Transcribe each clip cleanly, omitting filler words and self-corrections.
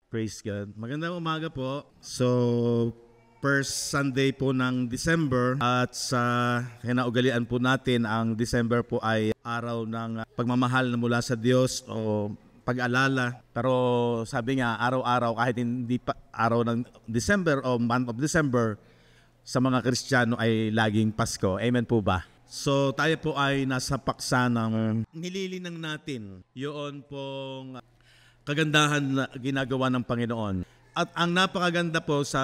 Praise God. Magandang umaga po. So, first Sunday po ng December at sa kinaugalian po natin, ang December po ay araw ng pagmamahal na mula sa Diyos o pag-alala. Pero sabi nga, araw-araw kahit hindi pa araw ng December o month of December, sa mga Kristiyano ay laging Pasko. Amen po ba? So, tayo po ay nasa paksa ng nililinang natin. Yun pong kagandahan na ginagawa ng Panginoon. At ang napakaganda po sa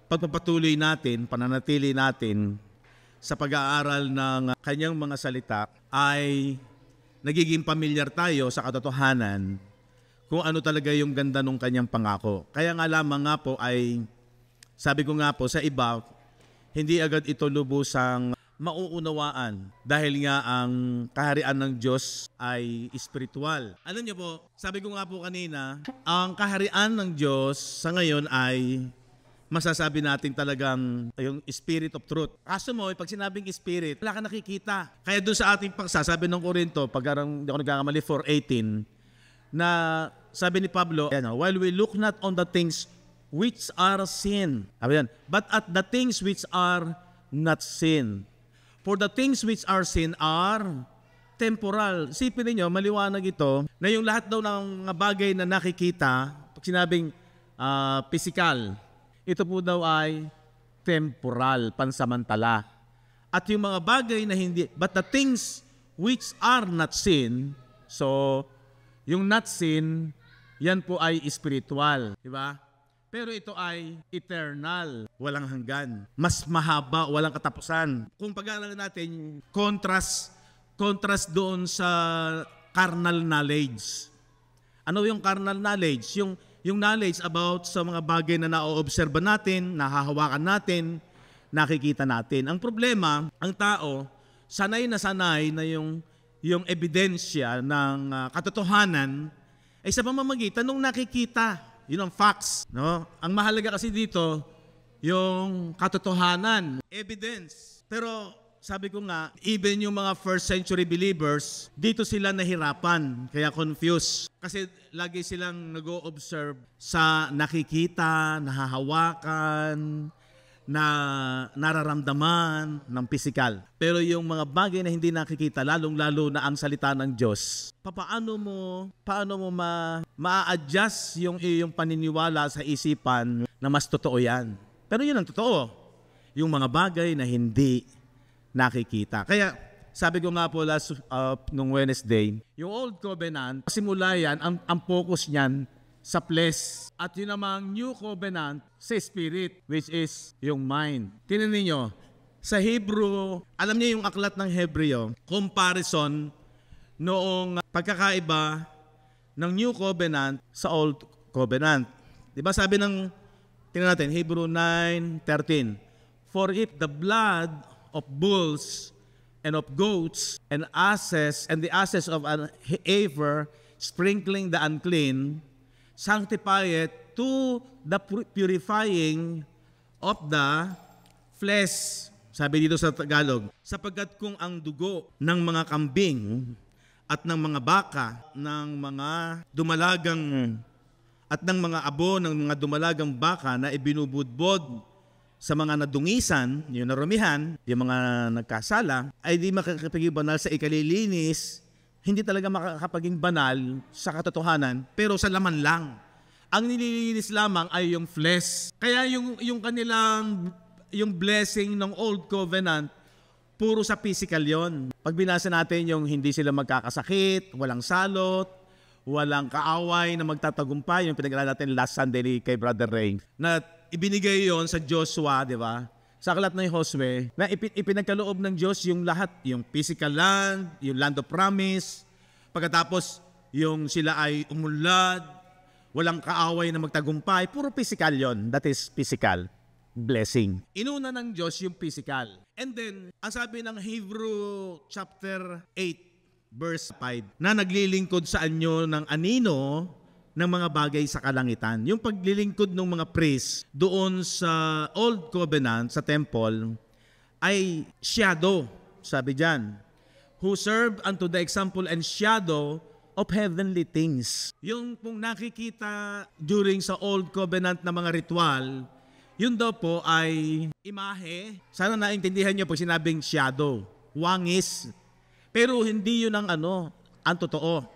pagpapatuloy natin, pananatili natin sa pag-aaral ng kanyang mga salita ay nagiging pamilyar tayo sa katotohanan kung ano talaga yung ganda ng kanyang pangako. Kaya nga lamang nga po ay, sabi ko nga po sa iba, hindi agad ito lubusang mauunawaan dahil nga ang kaharian ng Diyos ay espiritual. Alam niyo po, sabi ko nga po kanina, ang kaharian ng Diyos sa ngayon ay masasabi natin talagang yung spirit of truth. Kaso mo, pag sinabing spirit, wala ka nakikita. Kaya doon sa ating pagsasabi ng Korinto, hindi ako nagkakamali, 4:18, na sabi ni Pablo, while we look not on the things which are sin, but at the things which are not sin. For the things which are sin are temporal. Isipin niyo, maliwanag ito, na yung lahat daw ng mga bagay na nakikita, pag sinabing physical, ito po daw ay temporal, pansamantala. At yung mga bagay na hindi, but the things which are not sin, so yung not sin, yan po ay spiritual. Diba? Pero ito ay eternal, walang hanggan. Mas mahaba, walang katapusan. Kung pag-aaralan natin, contrast doon sa carnal knowledge. Ano yung carnal knowledge? Yung knowledge about sa mga bagay na na-oobserba natin, nahahawakan natin, nakikita natin. Ang problema, ang tao, sanay na yung ebidensya ng katotohanan ay sa pamamagitan ng nakikita. Yun ang facts. No? Ang mahalaga kasi dito, yung katotohanan, evidence. Pero sabi ko nga, even yung mga first century believers, dito sila nahirapan, kaya confused. Kasi lagi silang nag-o-observe sa nakikita, nahahawakan, na nararamdaman ng physical. Pero yung mga bagay na hindi nakikita, lalong-lalo na ang salita ng Diyos, paano mo ma-adjust yung iyong paniniwala sa isipan na mas totoo yan. Pero yun ang totoo. Yung mga bagay na hindi nakikita. Kaya sabi ko nga po nung Wednesday, yung Old Covenant, simula yan, ang focus niyan sa flesh. At yun namang New Covenant sa Spirit, which is yung mind. Tingnan niyo, sa Hebrew, alam niyo yung aklat ng Hebreo, comparison noong pagkakaiba ng New Covenant sa Old Covenant. Diba sabi tingnan natin, Hebrew 9:13, for if the blood of bulls and of goats and the ashes of an heifer sprinkling the unclean, sanctify it to the purifying of the flesh. Sabi dito sa Tagalog, sapagkat kung ang dugo ng mga kambing at ng mga baka, ng mga dumalagang at ng mga abo ng mga dumalagang baka na ibinubudbod sa mga nadungisan, yung narumihan, yung mga nagkasala, ay di makakapaging banal sa ikalilinis, hindi talaga makakapaging banal sa katotohanan, pero sa laman lang. Ang nililinis lamang ay yung flesh. Kaya yung kanilang, yung blessing ng Old Covenant, puro sa physical yon. Pag binasa natin yung hindi sila magkakasakit, walang salot, walang kaaway na magtatagumpay, yung pinag-aralan natin last Sunday kay Brother Ray, na ibinigay yon sa Joshua, di ba? Sa aklat ng Josue, na ipinagkaloob ng Diyos yung lahat, yung physical land, yung land of promise, pagkatapos yung sila ay umunlad, walang kaaway na magtagumpay, puro physical yon. That is physical blessing. Inuna ng Diyos yung physical. And then, ang sabi ng Hebrew chapter 8, verse 5, na naglilingkod sa anyo ng anino ng mga bagay sa kalangitan. Yung paglilingkod ng mga priest doon sa Old Covenant, sa temple, ay shadow, sabi diyan, who serve unto the example and shadow of heavenly things. Yung pong nakikita during sa Old Covenant na mga ritual, yun daw po ay imahe. Sana naintindihan niyo pag sinabing shadow, wangis. Pero hindi yun ang ang totoo.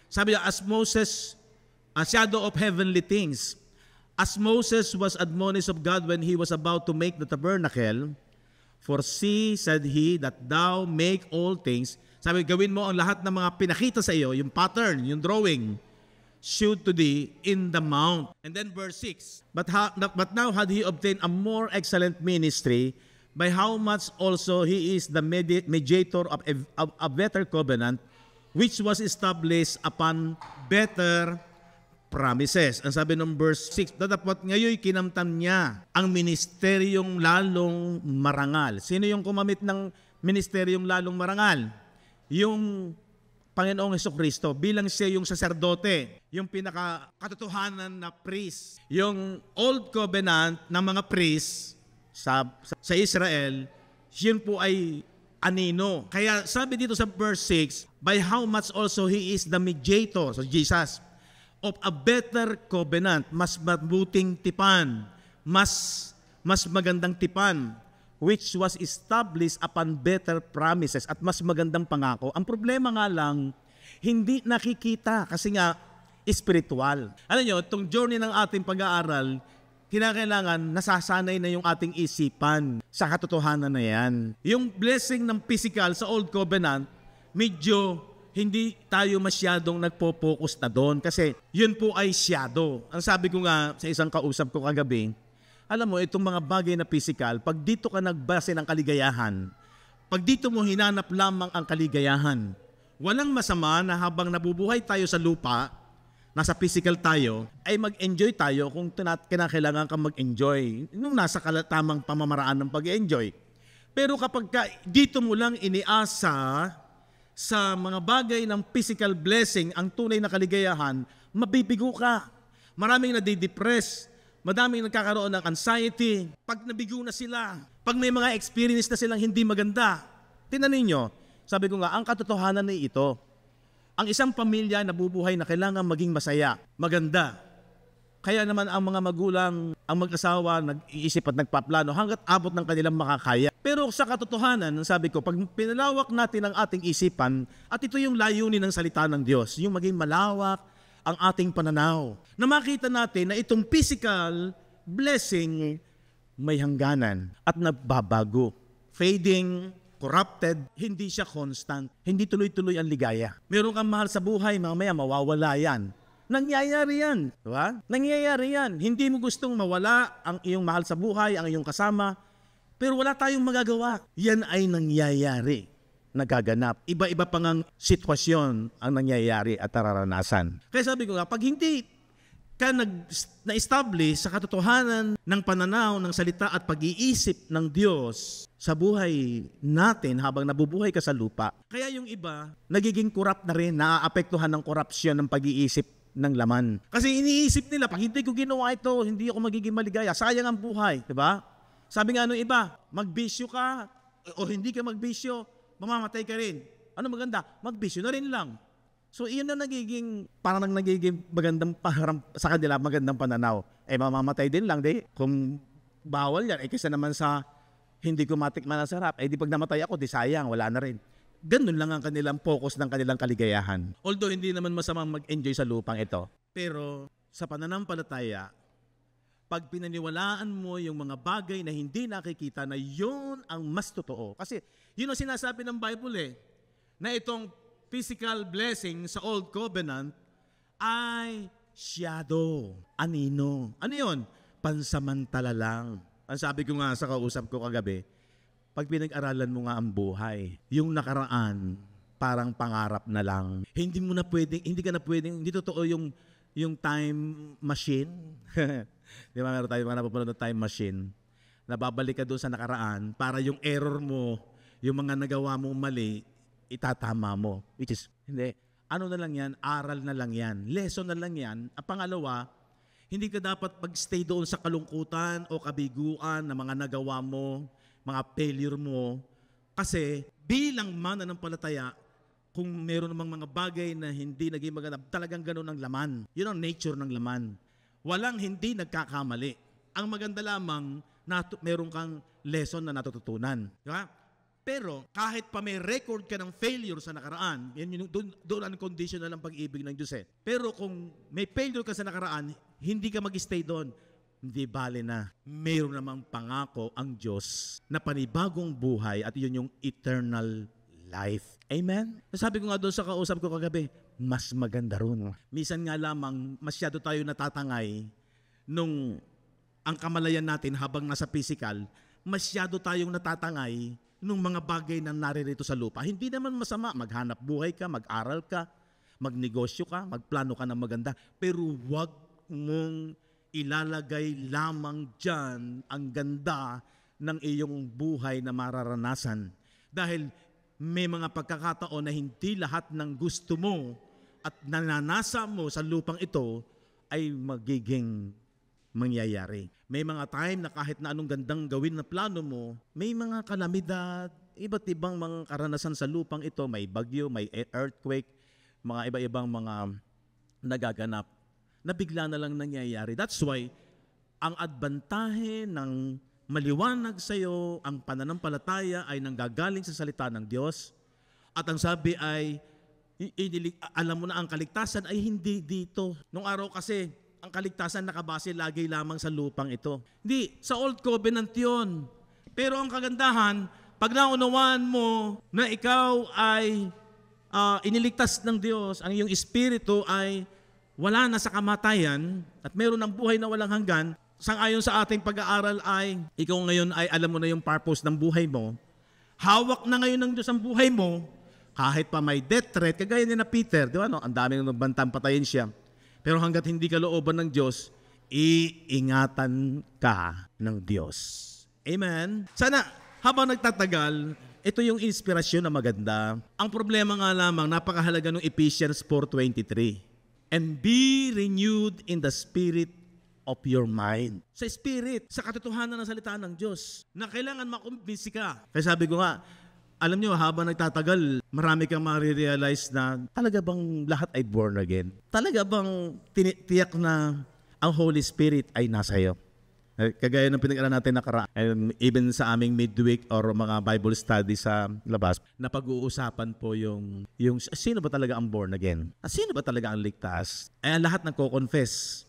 Sabi niya, as Moses, a shadow of heavenly things, as Moses was admonished of God when he was about to make the tabernacle, for see, said he, that thou make all things. Sabi, gawin mo ang lahat ng mga pinakita sa iyo, yung pattern, yung drawing, shewed to thee in the mount. And then verse 6, but now had he obtained a more excellent ministry, by how much also he is the mediator of a better covenant, which was established upon better promises. Ang sabi ng verse 6, datapot ngayon kinamtan niya ang ministeryong lalong marangal. Sino yung kumamit ng ministeryong lalong marangal? Yung Panginoong Hesukristo bilang siya yung saserdote, yung pinaka-katotohanan na priest. Yung Old Covenant ng mga priest sa Israel, yun po ay anino. Kaya sabi dito sa verse 6, by how much also he is the mediator, so Jesus, of a better covenant, mas mabuting tipan, mas magandang tipan, which was established upon better promises, at mas magandang pangako. Ang problema nga lang, hindi nakikita kasi nga spiritual. Alam nyo, itong journey ng ating pag-aaral, kinakailangan nasasanay na yung ating isipan sa katotohanan na yan. Yung blessing ng physical sa Old Covenant, medyo hindi tayo masyadong nagpo-focus na doon kasi yun po ay shadow. Ang sabi ko nga sa isang kausap ko kagabi, alam mo, itong mga bagay na physical, pag dito ka nagbase ng kaligayahan, pag dito mo hinanap lamang ang kaligayahan, walang masama na habang nabubuhay tayo sa lupa, nasa physical tayo, ay mag-enjoy tayo kung kinakailangan kang mag-enjoy, nung nasa tamang pamamaraan ng pag-enjoy. Pero kapag dito mo lang iniasa sa mga bagay ng physical blessing, ang tunay na kaligayahan, mabibigo ka. Maraming nadidepress, madaming nagkakaroon ng anxiety. Pag nabigo na sila, pag may mga experience na silang hindi maganda, tinanin nyo, sabi ko nga, ang katotohanan ay ito. Ang isang pamilya nabubuhay na kailangan maging masaya, maganda. Kaya naman ang mga magulang, ang mag-asawa, nag-iisip at nagpaplano hanggat abot ng kanilang makakaya. Pero sa katotohanan, sabi ko, pag pinalawak natin ang ating isipan, at ito yung layunin ng salita ng Diyos, yung maging malawak ang ating pananaw, na makita natin na itong physical blessing may hangganan at nagbabago. Fading, corrupted, hindi siya constant. Hindi tuloy-tuloy ang ligaya. Meron kang mahal sa buhay, mamaya mawawala yan. Nangyayari yan. Diba? Nangyayari yan. Hindi mo gustong mawala ang iyong mahal sa buhay, ang iyong kasama, pero wala tayong magagawa. Yan ay nangyayari. Nagaganap. Iba-iba pang ang sitwasyon ang nangyayari at nararanasan. Kaya sabi ko nga, pag hindi ka na-establish sa katotohanan ng pananaw, ng salita at pag-iisip ng Diyos sa buhay natin habang nabubuhay ka sa lupa, kaya yung iba, nagiging corrupt na rin, naaapektuhan ng korupsyon ng pag-iisip ng laman. Kasi iniisip nila, pag hindi ko ginawa ito, hindi ako magiging maligaya. Sayang ang buhay. Diba? Sabi nga nung iba, magbisyo ka o hindi ka magbisyo, mamamatay ka rin. Ano maganda? Magbisyo na rin lang. So iyon na parang nagiging magandang sa kanila, magandang pananaw. Mamamatay din lang, kung bawal yan, kaysa naman sa hindi ko matikman ang sarap, di pag namatay ako, sayang, wala na rin. Ganun lang ang kanilang focus ng kanilang kaligayahan. Although hindi naman masamang mag-enjoy sa lupang ito. Pero sa pananampalataya, pag pinaniwalaan mo yung mga bagay na hindi nakikita, na yun ang mas totoo. Kasi yun ang sinasabi ng Bible na itong physical blessing sa Old Covenant ay shadow, anino. Ano yun? Pansamantala lang. Ang sabi ko nga sa kausap ko kagabi, pag pinag-aralan mo nga ang buhay, yung nakaraan, parang pangarap na lang. Hindi ka na pwedeng, hindi totoo yung time machine. Di ba meron tayo mga napapanood ng time machine? Nababalik ka doon sa nakaraan para yung error mo, yung mga nagawa mong mali, itatama mo. Which is, hindi. ano na lang yan, aral na lang yan, lesson na lang yan. At pangalawa, hindi ka dapat mag-stay doon sa kalungkutan o kabiguan na mga nagawa mo, mga failure mo. Kasi bilang mananampalataya, kung meron namang mga bagay na hindi naging maganda, talagang ganun ang laman. Yun ang nature ng laman. Walang hindi nagkakamali. Ang maganda lamang, meron kang lesson na natututunan. Diba? Pero kahit pa may record ka ng failure sa nakaraan, doon ang conditional ng pag-ibig ng Diyos eh. Pero kung may failure ka sa nakaraan, hindi ka mag-stay doon. Hindi bale na. Mayroon namang pangako ang Diyos na panibagong buhay at yun yung eternal life. Amen? Sabi ko nga doon sa kausap ko kagabi, mas maganda ron. Minsan nga lamang, masyado tayo natatangay nung ang kamalayan natin habang nasa physical, masyado tayong natatangay nung mga bagay na naririto sa lupa. Hindi naman masama, maghanap buhay ka, mag-aral ka, magnegosyo ka, magplano ka ng maganda, pero wag mong ilalagay lamang dyan ang ganda ng iyong buhay na mararanasan. Dahil may mga pagkakataon na hindi lahat ng gusto mo at nananasa mo sa lupang ito ay magiging mangyayari. May mga time na kahit na anong gandang gawin na plano mo, may mga kalamidad, iba't ibang mga karanasan sa lupang ito, may bagyo, may earthquake, mga iba-ibang mga nagaganap na bigla na lang nangyayari. That's why ang adbantahe ng maliwanag sa iyo, ang pananampalataya ay nanggagaling sa salita ng Diyos. At ang sabi ay, alam mo na ang kaligtasan ay hindi dito. Nung araw kasi, ang kaligtasan nakabase lagi lamang sa lupang ito. Hindi, sa Old Covenant yun. Pero ang kagandahan, pag naunawaan mo na ikaw ay iniligtas ng Diyos, ang iyong espiritu ay wala na sa kamatayan at meron ng buhay na walang hanggan, sangayon sa ating pag-aaral ay, ikaw ngayon ay alam mo na yung purpose ng buhay mo, hawak na ngayon ng Diyos ang buhay mo, kahit pa may death threat, kagaya ni na Peter, di ba, no? Ang daming nagbantang patayin siya. Pero hanggat hindi ka looban ng Diyos, iingatan ka ng Diyos. Amen? Sana, habang nagtatagal, ito yung inspirasyon na maganda. Ang problema nga lamang, napakahalaga ng Ephesians 4:23. And be renewed in the spirit of your mind. Sa spirit, sa katotohanan ng salita ng Diyos, na kailangan makumbinsi ka. Kaya sabi ko nga, alam nyo, habang nagtatagal, marami kang marirealize na talaga bang lahat ay born again? Talaga bang tiyak na ang Holy Spirit ay nasa iyo? Kagaya ng pinag-aralan natin nakaraan, even sa aming midweek or mga Bible study sa labas, na pag-uusapan po yung sino ba talaga ang born again? Sino ba talaga ang ligtas? Ay lahat nagko-confess.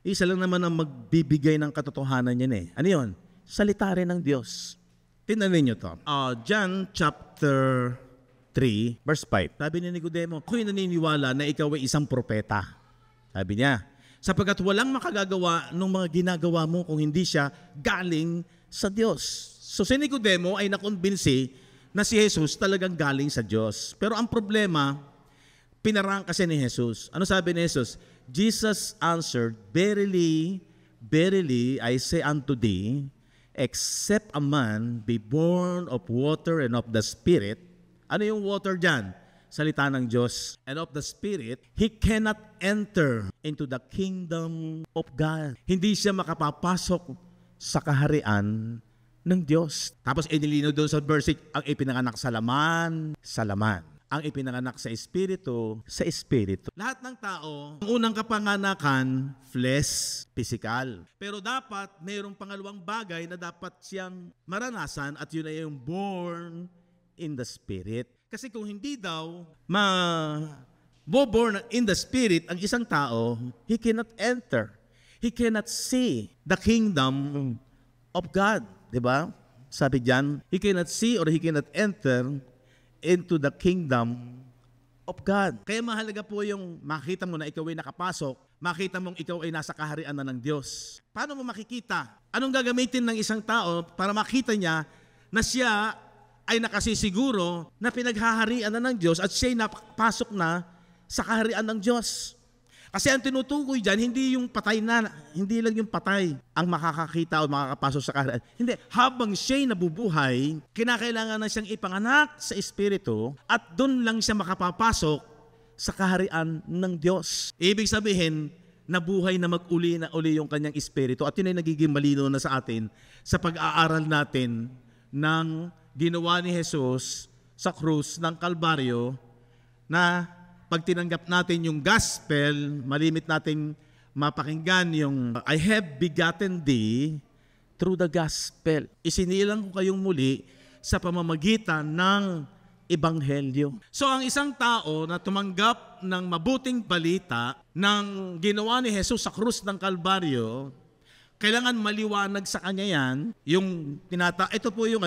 Isa lang naman ang magbibigay ng katotohanan yan eh. Ano yun? Salita rin ng Diyos. Tingnan ninyo to. John chapter 3, verse 5. Sabi ni Nicodemo, ako'y naniniwala na ikaw ay isang propeta. Sabi niya, sapagkat walang makagagawa ng mga ginagawa mo kung hindi siya galing sa Diyos. So si Nicodemo ay nakumbinsi na si Jesus talagang galing sa Diyos. Pero ang problema, pinarang kasi ni Jesus. Ano sabi ni Jesus? Jesus answered, Verily, verily, I say unto thee, except a man be born of water and of the Spirit. Ano yung water dyan? Salita ng Diyos. And of the Spirit, he cannot enter into the kingdom of God. Hindi siya makapapasok sa kaharian ng Diyos. Tapos inilino doon sa verse, ang ipinanganak sa laman, sa laman. Ang ipinanganak sa Espiritu, sa Espiritu. Lahat ng tao, ang unang kapanganakan, flesh, physical. Pero dapat, mayroong pangalawang bagay na dapat siyang maranasan at yun ay yung born in the Spirit. Kasi kung hindi daw born in the Spirit ang isang tao, he cannot enter. He cannot see the kingdom of God. Diba? Sabi diyan, he cannot see or he cannot enter into the kingdom of God. Kaya mahalaga po yung makita mo na ikaw ay nakapasok, makita mong ikaw ay nasa kaharian na ng Diyos. Paano mo makikita? Anong gagamitin ng isang tao para makita niya na siya ay nakasisiguro na pinaghaharian na ng Diyos at siya ay napasok na sa kaharian ng Diyos? Kasi ang tinutukoy dyan, hindi yung patay na, hindi lang yung patay ang makakakita o makakapasok sa kaharian. Hindi, habang siya'y nabubuhay, kinakailangan na siyang ipanganak sa Espiritu at doon lang siya makapapasok sa kaharian ng Diyos. Ibig sabihin, nabuhay na mag-uli na uli yung kanyang espiritu. At yun ay nagiging malino na sa atin sa pag-aaral natin ng ginawa ni Jesus sa krus ng Kalbaryo, na pag tinanggap natin yung gospel, malimit nating mapakinggan yung I have begotten thee through the gospel. Isinilang ko kayong muli sa pamamagitan ng ebanghelyo. So ang isang tao na tumanggap ng mabuting balita ng ginawa ni Jesus sa krus ng Kalbaryo, kailangan maliwanag sa kanya yan, yung ito po yung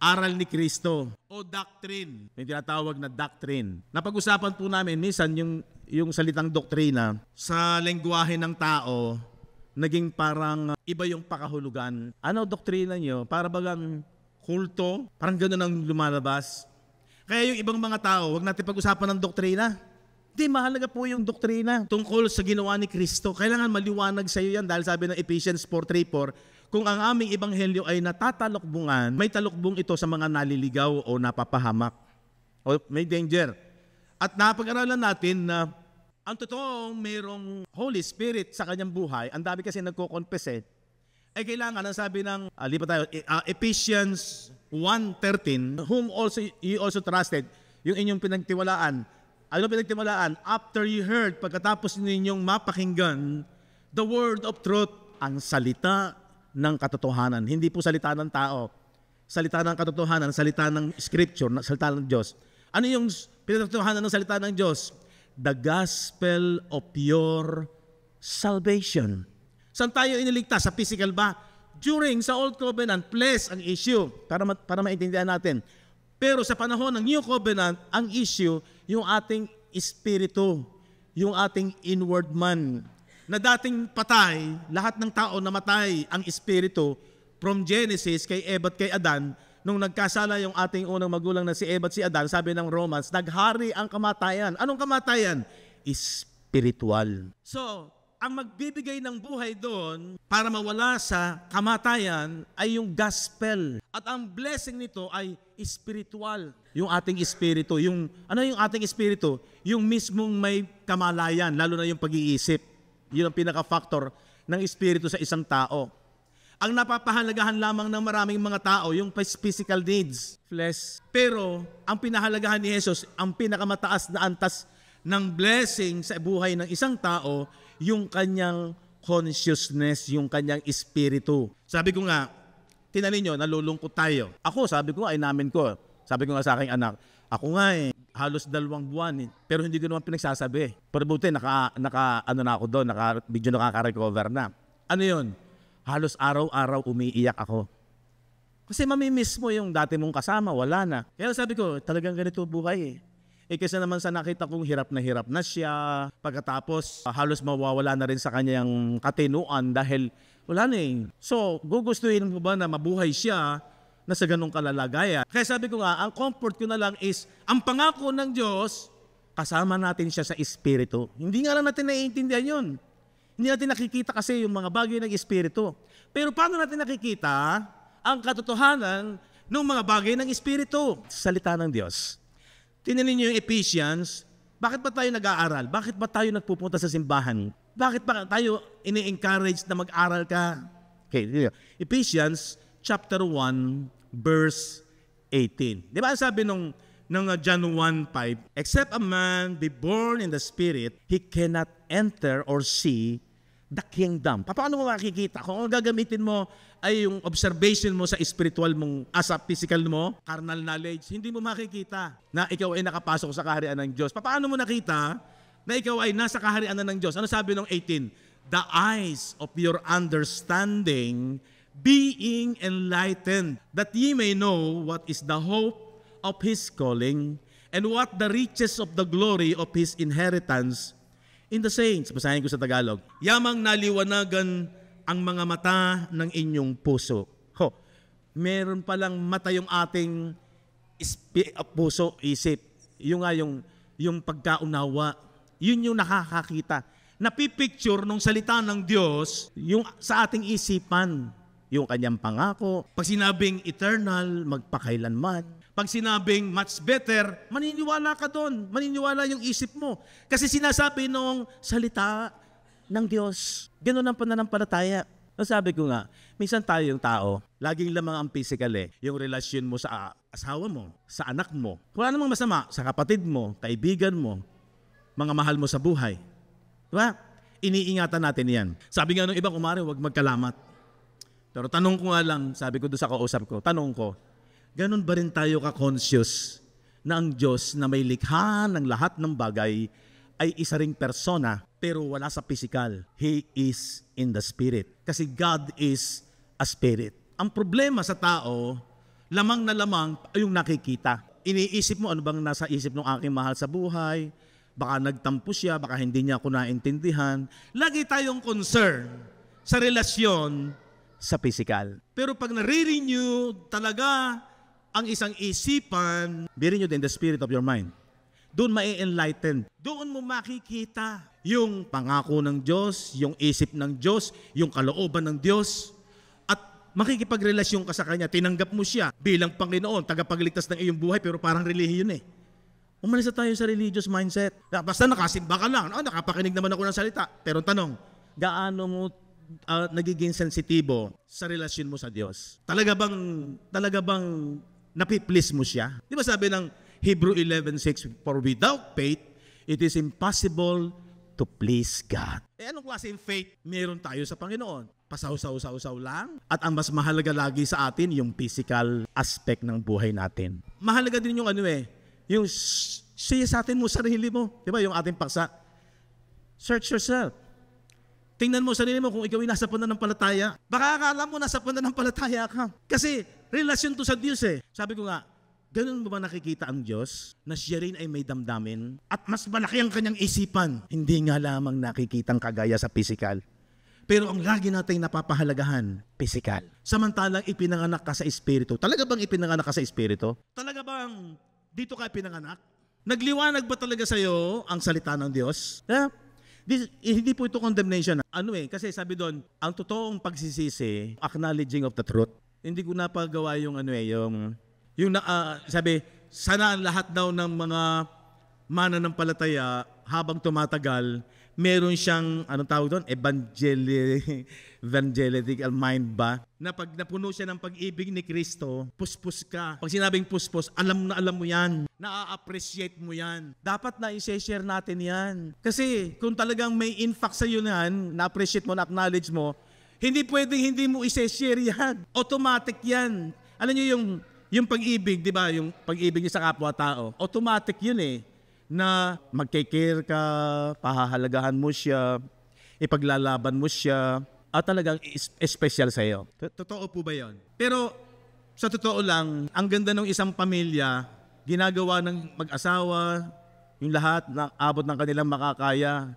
aral ni Kristo o doctrine. May tinatawag na doctrine. Napag-usapan po namin minsan yung salitang doktrina sa lengguwahe ng tao, naging parang iba yung pakahulugan. Ano doktrina nyo? Para bagang kulto? Parang gano'n ang lumalabas. Kaya yung ibang mga tao, huwag natin pag-usapan ng doktrina. Hindi, mahalaga po yung doktrina tungkol sa ginawa ni Kristo. Kailangan maliwanag sa iyo yan dahil sabi ng Ephesians 4:3-4, kung ang aming ebanghelyo ay natatalokbungan, may talokbong ito sa mga naliligaw o napapahamak o may danger. At napag-aralan natin na ang totoong mayroong Holy Spirit sa kanyang buhay, ang dami kasi nagko-confess ay kailangan, ang sabi ng, lipat tayo, Ephesians 1:13, whom also you also trusted, yung inyong pinagtiwalaan. Ano pinagtiwalaan? After you heard, pagkatapos ninyong mapakinggan, the word of truth, ang salita ng katotohanan. Hindi po salita ng tao. Salita ng katotohanan, salita ng scripture, salita ng Diyos. Ano yung pinatotohanan ng salita ng Diyos? The gospel of your salvation. Saan tayo iniligtas? Sa physical ba? Sa Old Covenant, flesh ang issue para maintindihan natin. Pero sa panahon ng New Covenant, ang issue, yung ating espiritu, yung ating inward man, na dating patay, lahat ng tao namatay ang espiritu from Genesis kay Eva at kay Adan. Nung nagkasala yung ating unang magulang na si Eva at si Adan, sabi ng Romans, naghari ang kamatayan. Anong kamatayan? Spiritual. So, ang magbibigay ng buhay doon para mawala sa kamatayan ay yung gospel. At ang blessing nito ay spiritual. Yung ating espiritu. Ano yung ating espiritu? Yung mismong may kamalayan, lalo na yung pag-iisip. Yun ang pinaka-factor ng espiritu sa isang tao. Ang napapahalagahan lamang ng maraming mga tao, yung physical needs, flesh. Pero ang pinahalagahan ni Jesus, ang pinakamataas na antas ng blessing sa buhay ng isang tao, yung kanyang consciousness, yung kanyang espiritu. Sabi ko nga, tinanin nyo, nalulungkot tayo. Ako, sabi ko nga, inamin ko. Sabi ko nga sa aking anak, ako nga halos 2 buwan pero hindi ko naman pinagsasabi. Pero buti, na ako doon, medyo nakaka-recover na. Ano yun? Halos araw-araw umiiyak ako. Kasi mamimiss mo yung dati mong kasama, wala na. Kaya sabi ko, talagang ganito buhay kasi naman sa nakita kong hirap na siya. Pagkatapos, halos mawawala na rin sa kanyang katinuan dahil wala na So, gugustuhin mo ba na mabuhay siya na sa ganong kalalagayan? Kaya sabi ko nga, ang comfort ko na lang is, ang pangako ng Diyos, kasama natin siya sa espiritu. Hindi nga lang natin naiintindihan yun. Hindi natin nakikita kasi yung mga bagay ng espiritu. Pero paano natin nakikita ang katotohanan ng mga bagay ng espiritu? Salita ng Diyos. Tingnan niyo yung Ephesians, bakit ba tayo nag-aaral? Bakit ba tayo nagpupunta sa simbahan? Bakit ba tayo ini-encourage na mag-aral ka? Okay, Ephesians chapter 1, verse 18. Di ba sabi nung John 1:5, except a man be born in the Spirit, he cannot enter or see the kingdom. Paano mo makikita? Kung ang gagamitin mo ay yung observation mo sa spiritual mong, sa physical mo, carnal knowledge, hindi mo makikita na ikaw ay nakapasok sa kaharian ng Diyos. Paano mo nakita na ikaw ay nasa kaharian ng Diyos? Ano sabi nung 18? The eyes of your understanding being enlightened, that ye may know what is the hope of His calling, and what the riches of the glory of His inheritance in the saints. Basahin ko sa Tagalog. Yamang naliwanagan ang mga mata ng inyong puso. Meron palang mata yung ating puso, isip. Yung pagkaunawa. Yun yung nakakakita. Napipicture nung salita ng Diyos yung sa ating isipan. Yung kanyang pangako. Pag sinabing eternal, magpakailanman. Pag sinabing much better, maniniwala ka doon. Maniniwala yung isip mo. Kasi sinasabi nung salita ng Diyos. Ganun ang pananampalataya. Sabi ko nga, minsan tayo yung tao, laging lamang ang physical yung relasyon mo sa asawa mo, sa anak mo. Wala namang masama sa kapatid mo, kaibigan mo, mga mahal mo sa buhay. Diba? Iniingatan natin yan. Sabi nga nung ibang kumari, huwag magkalamat. Pero tanong ko nga lang, sabi ko doon sa kausap ko, tanong ko, ganun ba rin tayo ka-conscious na ang Diyos na may likha ng lahat ng bagay ay isa ring persona pero wala sa physical. He is in the spirit. Kasi God is a spirit. Ang problema sa tao, lamang na lamang ay yung nakikita. Iniisip mo ano bang nasa isip ng aking mahal sa buhay, baka nagtampo siya, baka hindi niya ako naintindihan. Lagi tayong concern sa relasyon sa physical. Pero pag nare-renew talaga ang isang isipan, be renewed in the spirit of your mind. Doon ma-enlighten. Doon mo makikita yung pangako ng Diyos, yung isip ng Diyos, yung kalooban ng Diyos. At makikipagrelasyon ka sa Kanya. Tinanggap mo siya bilang Panginoon, tagapagligtas ng iyong buhay, pero parang relihiyon Umalis na tayo sa religious mindset. Basta nakasimba ka lang. Nakapakinig naman ako ng salita. Pero tanong, gaano mo nagiging sensitibo sa relasyon mo sa Diyos? Talaga bang napiplease mo siya? Di ba sabi ng Hebrew 11:6, for without faith, it is impossible to please God. Anong klaseng faith meron tayo sa Panginoon? Pasaw-saw lang? At ang mas mahalaga lagi sa atin, yung physical aspect ng buhay natin. Mahalaga din yung yung siyasatin mo sarili mo. Di ba yung ating paksa? Search yourself. Tingnan mo sarili mo kung ikaw ay nasa pananampalataya. Baka akala mo nasa pananampalataya ka. Kasi relasyon to sa Diyos Sabi ko nga, ganun mo ba nakikita ang Diyos na siya rin ay may damdamin? At mas malaki ang kanyang isipan. Hindi nga lamang nakikitang kagaya sa physical. Pero ang lagi natin napapahalagahan, physical. Samantalang ipinanganak ka sa Espiritu. Talaga bang ipinanganak ka sa Espiritu? Talaga bang dito ka ipinanganak? Nagliwanag ba talaga sa'yo ang salita ng Diyos? Hindi po ito condemnation. Kasi sabi doon, ang totoong pagsisisi, acknowledging of the truth. Hindi ko napagawa yung sabi, sana ang lahat daw ng mga mananampalataya habang tumatagal, meron siyang, evangelical mind ba? Na pag napuno siya ng pag-ibig ni Kristo, puspos ka. Pag sinabing puspos, alam mo yan. Na-appreciate mo yan. Dapat na i-share natin yan. Kasi kung talagang may impact sa iyo yan, na-appreciate mo, na-acknowledge mo, hindi pwedeng hindi mo i-share yan. Automatic yan. Alam niyo yung pag-ibig, di ba? Yung pag-ibig niyo sa kapwa-tao. Automatic yun na mag-care ka, pahahalagahan mo siya, ipaglalaban mo siya, at talagang special sa iyo. Totoo po ba yun? Pero sa totoo lang, ang ganda ng isang pamilya, ginagawa ng mag-asawa, yung lahat na abot ng kanilang makakaya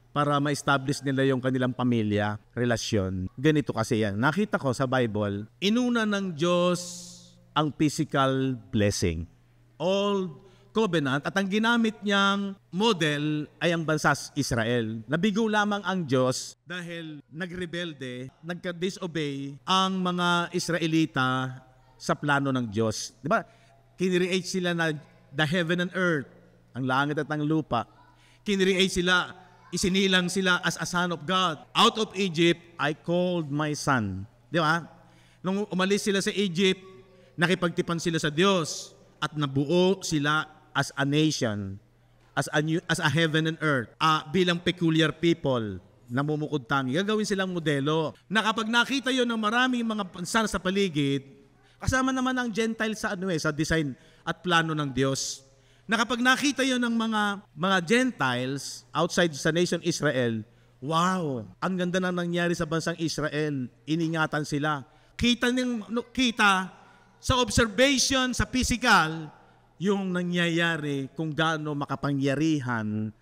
para ma-establish nila yung kanilang pamilya, relasyon. Ganito kasi yan. Nakita ko sa Bible, inuna ng Diyos ang physical blessing. All covenant, at ang ginamit niyang model ay ang bansa Israel. Nabigo lamang ang Diyos dahil nagrebelde, nagka-disobey ang mga Israelita sa plano ng Diyos. Di ba? Kinreate sila na the heaven and earth, ang langit at ang lupa. Kinreate sila, isinilang sila as a son of God. Out of Egypt, I called my son. Di ba? Nung umalis sila sa Egypt, nakipagtipan sila sa Diyos at nabuo sila as a nation, as a heaven and earth, bilang peculiar people, namumukod tangi. Gagawin silang modelo. Na kapag nakita yon ng maraming mga bansa sa paligid, kasama naman ang Gentile sa sa design at plano ng Diyos. Na kapag nakita yon ng mga Gentiles outside sa nation Israel, wow, ang ganda na nangyari sa bansang Israel. Iningatan sila. Kita sa observation, sa physical, yung nangyayari kung gaano makapangyarihan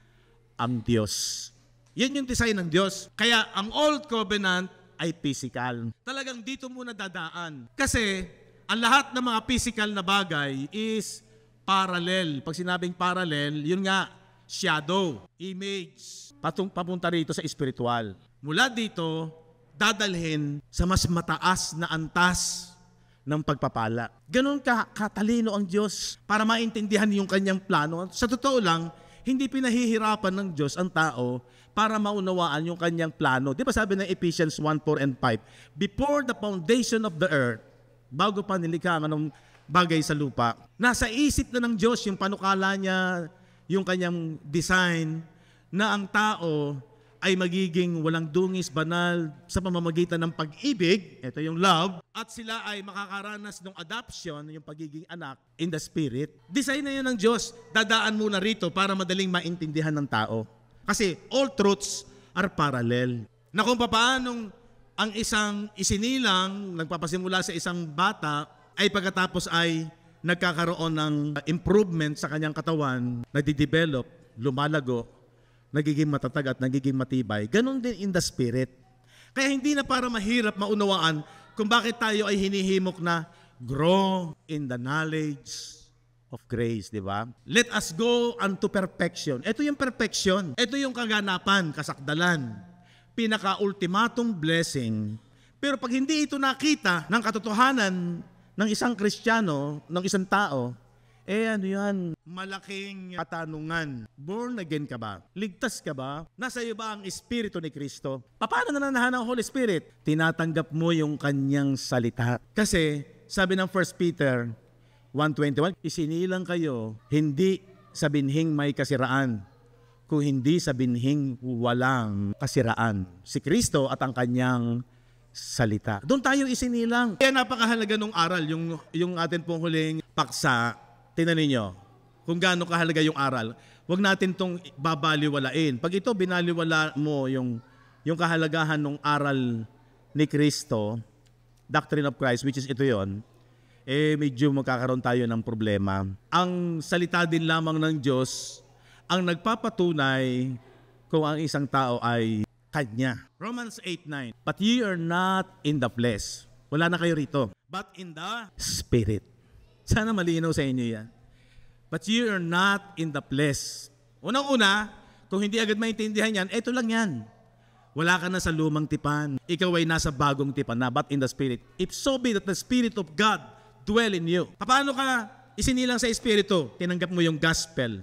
ang Diyos. Yan yung design ng Diyos. Kaya ang Old Covenant ay physical. Talagang dito muna dadaan. Kasi ang lahat ng mga physical na bagay is parallel. Pag sinabing parallel, yun nga, shadow, image, papunta rito sa spiritual. Mula dito, dadalhin sa mas mataas na antas ng pagpapala. Ganon katalino ang Diyos para maintindihan yung kanyang plano. Sa totoo lang, hindi pinahihirapan ng Diyos ang tao para maunawaan yung kanyang plano. Di ba sabi ng Ephesians 1:4 and 5, before the foundation of the earth, bago pa nilikha ang anong bagay sa lupa, nasa isip na ng Diyos yung panukala niya, yung kanyang design, na ang tao ay magiging walang dungis, banal, sa pamamagitan ng pag-ibig, ito yung love, at sila ay makakaranas ng adoption, yung pagiging anak, in the Spirit. Design na yun ng Diyos, dadaan muna rito para madaling maintindihan ng tao. Kasi all truths are parallel. Na kung paanong ang isang isinilang, nagpapasimula sa isang bata, ay pagkatapos ay nagkakaroon ng improvement sa kanyang katawan, nadidevelop, lumalago, nagiging matatag at nagiging matibay. Ganon din in the Spirit. Kaya hindi na para mahirap maunawaan kung bakit tayo ay hinihimok na grow in the knowledge of grace, di ba? Let us go unto perfection. Ito yung perfection. Ito yung kaganapan, kasakdalan, pinaka-ultimatong blessing. Pero pag hindi ito nakita ng katotohanan ng isang Kristiyano, ng isang tao, ano yan? Malaking katanungan. Born again ka ba? Ligtas ka ba? Nasa iyo ba ang Espiritu ni Kristo? Paano nananahan ang Holy Spirit? Tinatanggap mo yung kanyang salita. Kasi, sabi ng 1 Peter 1:21, isinilang kayo, hindi sa binhing may kasiraan, kung hindi sa binhing walang kasiraan. Si Kristo at ang kanyang salita. Doon tayo isinilang. Kaya napakahalaga nung aral, yung atin pong huling paksa. Tingnan ninyo kung gaano kahalaga yung aral. Huwag natin itong babaliwalain. Pag ito binaliwala mo yung kahalagahan ng aral ni Kristo, Doctrine of Christ, which is ito yon, medyo magkakaroon tayo ng problema. Ang salita din lamang ng Diyos ang nagpapatunay kung ang isang tao ay Kanya. Romans 8:9, but ye are not in the flesh. Wala na kayo rito. But in the Spirit. Sana malinaw sa inyo yan. But ye are not in the flesh. Unang-una, kung hindi agad maintindihan yan, ito lang yan. Wala ka na sa lumang tipan. Ikaw ay nasa bagong tipan na, but in the Spirit. If so be that the Spirit of God dwell in you. Paano ka isinilang sa Espiritu? Tinanggap mo yung gospel.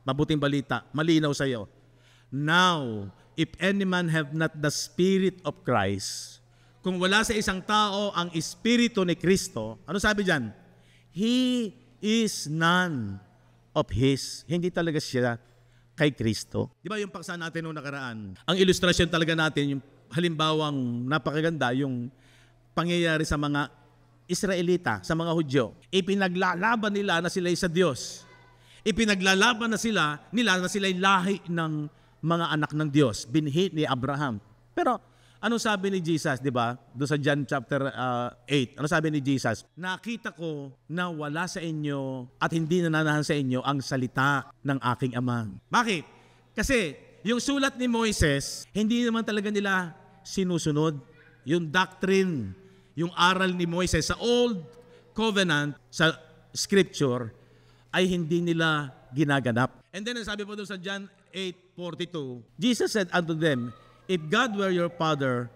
Mabuting balita. Malinaw sa iyo. Now, if any man have not the Spirit of Christ, kung wala sa isang tao ang Espiritu ni Kristo, ano sabi dyan? He is none of His. Hindi talaga siya kay Kristo. Di ba yung paksa natin noong nakaraan? Ang ilustrasyon talaga natin, yung halimbawang napakaganda, yung pangyayari sa mga Israelita, sa mga Hudyo. Ipinaglalaban nila na sila sa Diyos. Ipinaglalaban na sila na sila'y lahi ng mga anak ng Diyos, binhi ni Abraham. Pero ano sabi ni Jesus, di ba? Doon sa John chapter 8, ano sabi ni Jesus? Nakita ko na wala sa inyo at hindi nananahan sa inyo ang salita ng aking Ama. Bakit? Kasi yung sulat ni Moises, hindi naman talaga nila sinusunod. Yung doctrine, yung aral ni Moises sa Old Covenant, sa Scripture, ay hindi nila ginaganap. And then sabi po doon sa John 8:42, Jesus said unto them, if God were your Father,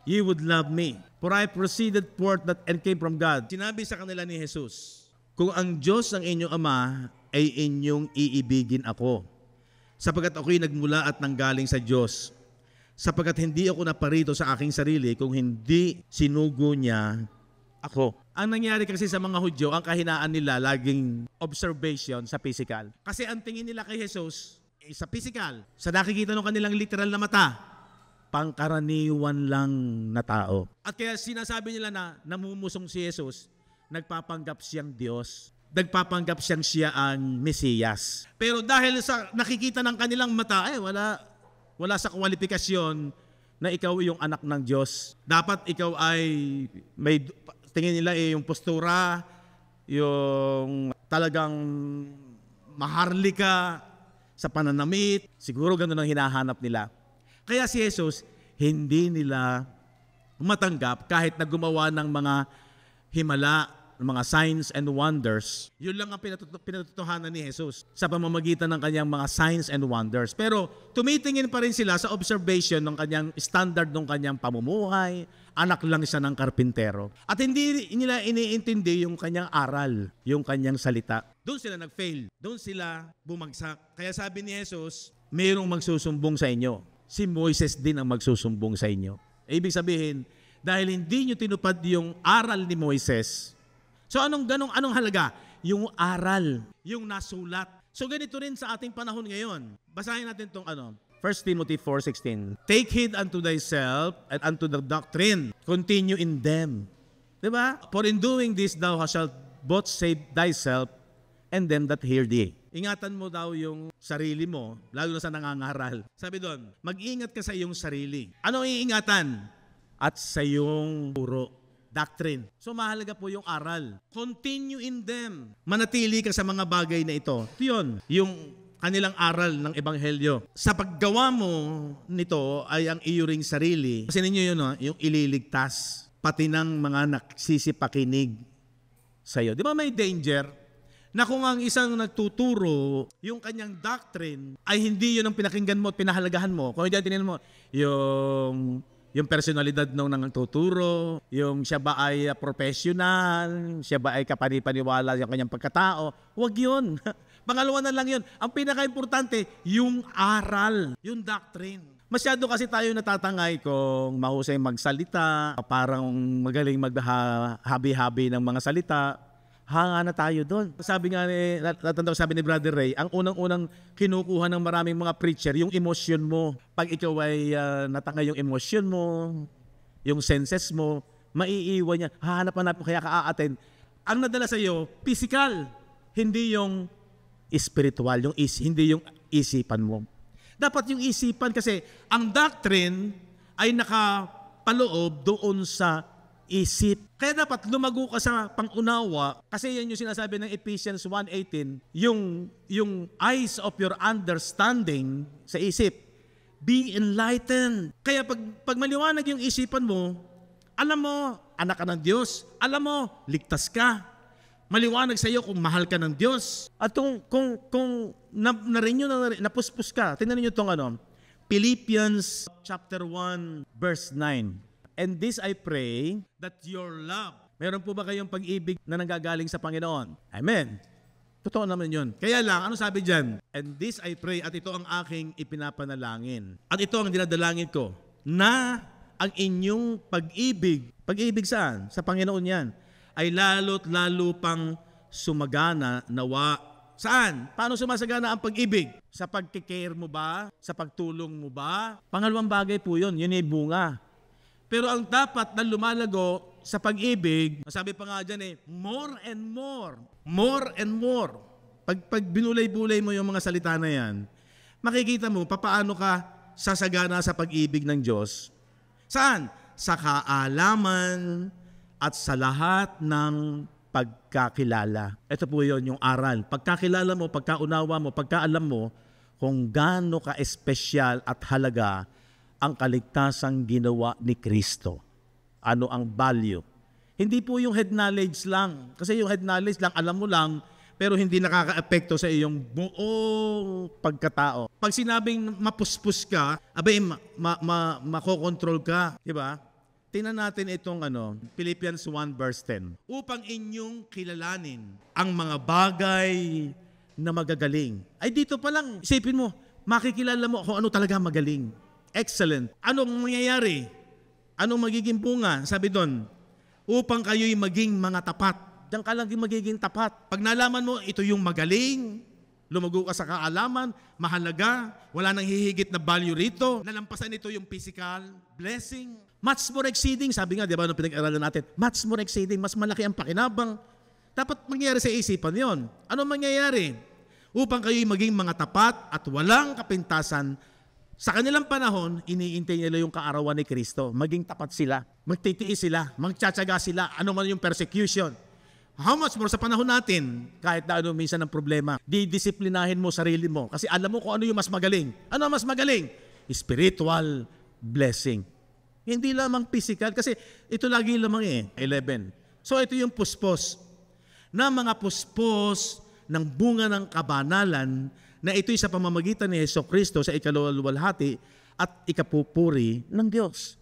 ye would love me. For I proceeded forth that and came from God. Sinabi sa kanila ni Jesus, kung ang Diyos ang inyong Ama, ay inyong iibigin ako. Sapagkat ako'y nagmula at nanggaling sa Diyos. Sapagkat hindi ako naparito sa aking sarili kung hindi sinugo niya ako. Ang nangyari kasi sa mga Hudyo, ang kahinaan nila laging observation sa physical. Kasi ang tingin nila kay Jesus, sa physical, sa nakikita ng kanilang literal na mata, pangkaraniwan lang na tao. At kaya sinasabi nila na namumusong si Jesus, nagpapanggap siyang Diyos, nagpapanggap siyang siya ang Mesiyas. Pero dahil sa nakikita ng kanilang mata, wala sa kwalifikasyon na ikaw yung anak ng Diyos. Dapat ikaw ay may tingin nila yung postura, yung talagang maharlika sa pananamit. Siguro ganun ang hinahanap nila. Kaya si Jesus, hindi nila matanggap kahit na gumawa ng mga himala mga signs and wonders, yun lang ang pinatutuhanan ni Jesus sa pamamagitan ng kanyang mga signs and wonders. Pero tumitingin pa rin sila sa observation ng kanyang standard ng kanyang pamumuhay, anak lang siya ng karpintero. At hindi nila iniintindi yung kanyang aral, yung kanyang salita. Doon sila nag-fail, doon sila bumagsak. Kaya sabi ni Jesus, mayroong magsusumbong sa inyo. Si Moises din ang magsusumbong sa inyo. Ibig sabihin, dahil hindi nyo tinupad yung aral ni Moises. So anong halaga? Yung aral, yung nasulat. So ganito rin sa ating panahon ngayon. Basahin natin itong 1 Timothy 4:16. Take heed unto thyself and unto the doctrine. Continue in them. Diba? For in doing this, thou shalt both save thyself and them that hear thee. Ingatan mo daw yung sarili mo, lalo na sa nangangaral. Sabi doon, mag-ingat ka sa iyong sarili. Ano ang iingatan? At sa iyong puro, doctrine. So mahalaga po yung aral. Continue in them. Manatili ka sa mga bagay na ito. Ito yun, yung kanilang aral ng Ebanghelyo. Sa paggawa mo nito ay ang iyo ring sarili. Kasi ninyo yun, yung ililigtas. Pati ng mga nagsisipakinig sa iyo. Di ba may danger na kung ang isang nagtuturo, yung kanyang doctrine, ay hindi yun ang pinakinggan mo at pinahalagahan mo. Kung hindi tinin mo, yung personalidad ng nagtuturo, yung siya ba ay professional, siya ba ay kapanipaniwala yung kanyang pagkatao, wag yun. Pangalawa na lang yun. Ang pinaka-importante, yung aral, yung doctrine. Masyado kasi tayo natatangay kung mahusay magsalita, parang magaling maghabi-habi ng mga salita, hanga na tayo doon. Sabi ni Brother Ray, ang unang-unang kinukuha ng maraming mga preacher, yung emotion mo. Pag ikaw ay natangay yung emotion mo, yung senses mo, maiiwan niya. Hahanap-hanap mo kaya ka-a-attend. Ang nadala sa iyo, physical, hindi yung spiritual, hindi yung isipan mo. Dapat yung isipan kasi ang doctrine ay nakapaloob doon sa isip. Kaya dapat lumago ka sa pangunawa kasi yan yung sinasabi ng Ephesians 1:18, yung eyes of your understanding sa isip. Be enlightened. Kaya pag maliwanag yung isipan mo, alam mo, anak ka ng Diyos. Alam mo, ligtas ka. Maliwanag sa iyo kung mahal ka ng Diyos. At kung napuspos ka, tingnan niyo itong Philippians chapter 1 verse 9. And this I pray, that your love. Meron po ba kayong pag-ibig na nanggagaling sa Panginoon? Amen. Totoo naman yun. Kaya lang, ano sabi dyan? And this I pray, at ito ang aking ipinapanalangin. At ito ang dinadalangin ko, na ang inyong pag-ibig saan? Sa Panginoon yan, ay lalo't lalo pang sumagana nawa. Saan? Paano sumasagana ang pag-ibig? Sa pagkikare mo ba? Sa pagtulong mo ba? Pangalawang bagay po yun, yun ay bunga. Pero ang dapat na lumalago sa pag-ibig, sabi pa nga dyan more and more. More and more. Pag binulay-bulay mo yung mga salita na yan, makikita mo papaano ka sasagana sa pag-ibig ng Diyos. Saan? Sa kaalaman at sa lahat ng pagkakilala. Ito po yun, yung aral. Pagkakilala mo, pagkaunawa mo, pagkaalam mo kung gaano ka-espesyal at halaga ang kaligtasang ginawa ni Kristo. Ano ang value? Hindi po yung head knowledge lang. Kasi yung head knowledge lang, alam mo lang, pero hindi nakaka-epekto sa iyong buong pagkatao. Pag sinabing mapuspos ka, abay, makokontrol ka. Diba? Tingnan natin itong Philippians 1 verse 10. Upang inyong kilalanin ang mga bagay na magagaling. Ay dito pa lang, isipin mo, makikilala mo kung ano talaga magaling. Excellent. Anong mangyayari? Anong magiging bunga? Sabi doon, upang kayo'y maging mga tapat. Diyan ka lang magiging tapat. Pag nalaman mo, ito yung magaling, lumago ka sa kaalaman, mahalaga, wala nang hihigit na value rito, nalampasan ito yung physical blessing. Much more exceeding, sabi nga, di ba, nung pinag-aralan natin, much more exceeding, mas malaki ang pakinabang. Dapat mangyayari sa isipan yon. Anong mangyayari? Upang kayo'y maging mga tapat at walang kapintasan. Sa kanilang panahon, iniintay nila yung kaarawan ni Kristo. Maging tapat sila, magtitiis sila, magtsatsaga sila, ano man yung persecution. How much more sa panahon natin, kahit na minsan ng problema, didisiplinahin mo sarili mo. Kasi alam mo kung ano yung mas magaling. Ano ang mas magaling? Spiritual blessing. Hindi lamang physical, kasi ito lagi lamang 11. So ito yung puspos. na mga puspos ng bunga ng kabanalan na ito'y sa pamamagitan ni Jesucristo sa ikaluwalhati at ikapupuri ng Diyos.